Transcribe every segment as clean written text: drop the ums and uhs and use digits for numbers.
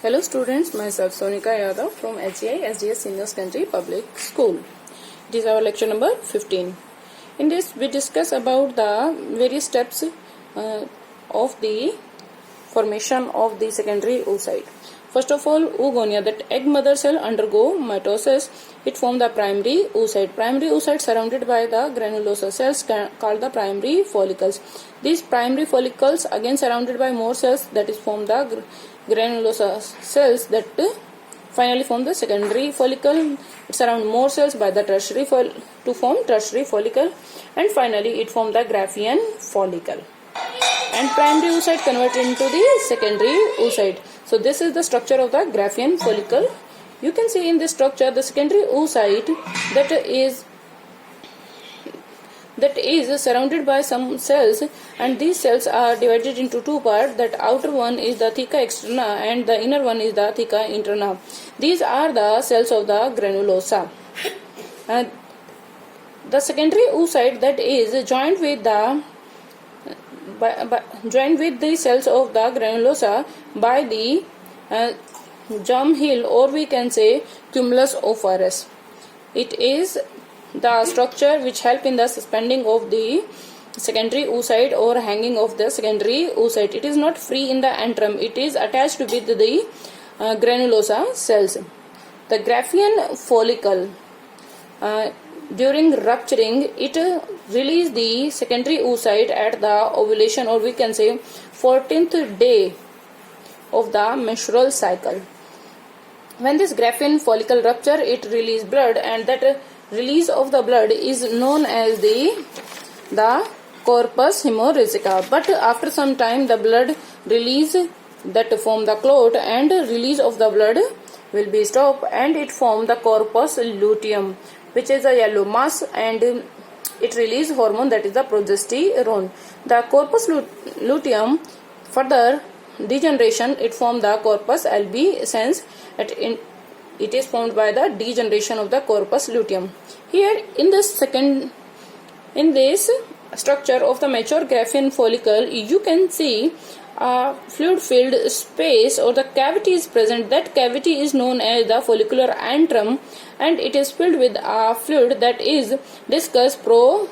Hello students, myself Sonika Yadav from HEI SDS Senior Secondary Public School. It is our lecture number 15. In this we discuss about the various steps of the formation of the secondary oocyte. First of all, oogonia, that egg mother cell undergo mitosis. It form the primary oocyte. Primary oocyte surrounded by the granulosa cells called the primary follicles. These primary follicles again surrounded by more cells that is form the granulosa cells that finally form the secondary follicle. It surround more cells by the tertiary to form tertiary follicle, and finally it form the Graafian follicle. And primary oocyte converted into the secondary oocyte. So this is the structure of the Graafian follicle. You can see in this structure the secondary oocyte that is surrounded by some cells, and these cells are divided into two parts. That outer one is the theca externa and the inner one is the theca interna. These are the cells of the granulosa. The secondary oocyte that is joined with the cells of the granulosa by the germ hill, or we can say cumulus operus. It is the structure which help in the suspending of the secondary oocyte or hanging of the secondary oocyte. It is not free in the antrum. It is attached with the granulosa cells. The Graafian follicle, during rupturing, it release the secondary oocyte at the ovulation, or we can say 14th day of the menstrual cycle. When this Graafian follicle rupture, it release blood, and that release of the blood is known as the corpus hemoragica. But after some time, the blood release that form the clot, and release of the blood will be stopped, and it form the corpus luteum, which is a yellow mass, and it release hormone that is the progesterone. The corpus luteum further degeneration, it form the corpus albicans. It is formed by the degeneration of the corpus luteum. Here in this structure of the mature Graafian follicle, you can see a fluid filled space, or the cavity is present. That cavity is known as the follicular antrum, and it is filled with a fluid that is discus proligaris.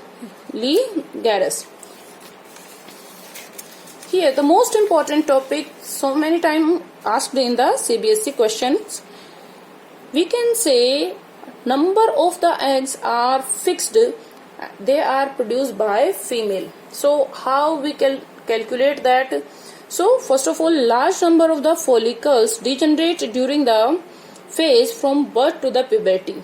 Here the most important topic, so many times asked in the CBSE questions, we can say number of the eggs are fixed, they are produced by female. So how we calculate that? So first of all, large number of the follicles degenerate during the phase from birth to the puberty.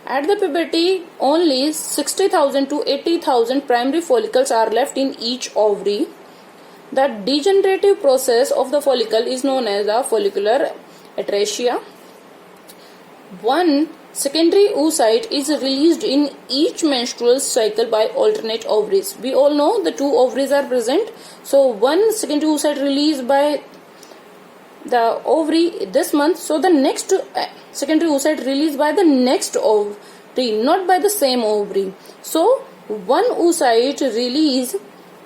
At the puberty, only 60,000 to 80,000 primary follicles are left in each ovary. The degenerative process of the follicle is known as the follicular atresia. One secondary oocyte is released in each menstrual cycle by alternate ovaries. We all know the two ovaries are present. So one secondary oocyte released by the ovary this month. So the next secondary oocyte released by the next ovary, not by the same ovary. So one oocyte released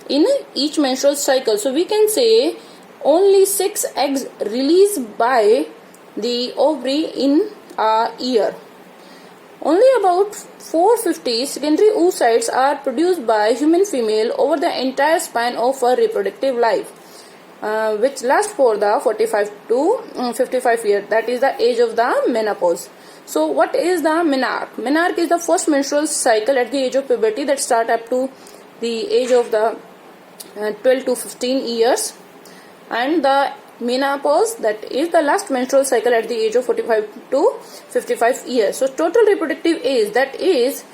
in each menstrual cycle. So we can say only 6 eggs released by the ovary in a year. Only about 450 secondary oocytes are produced by human female over the entire span of her reproductive life, which lasts for the 45 to 55 years. That is the age of the menopause. So what is the menarche? Menarche is the first menstrual cycle at the age of puberty that start up to the age of the 12 to 15 years, and the menopause, that is the last menstrual cycle at the age of 45 to 55 years. So total reproductive age, that is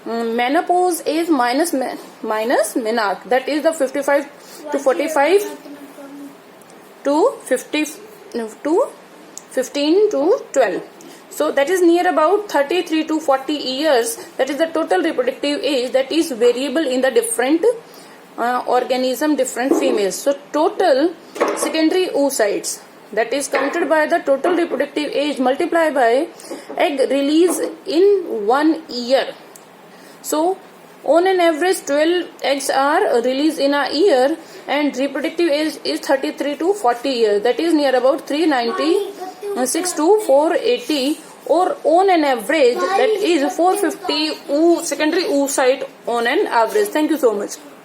menopause age minus menarche, that is the 55 to 45 to 50 to 15 to 12. So that is near about 33 to 40 years. That is the total reproductive age that is variable in the different organism, different females. So total secondary oocytes, that is counted by the total reproductive age multiplied by egg release in 1 year. So On an average, 12 eggs are released in a year, and reproductive age is 33 to 40 years. That is near about 396 to 480, or on an average, that is 450 secondary oocyte on an average. Thank you so much.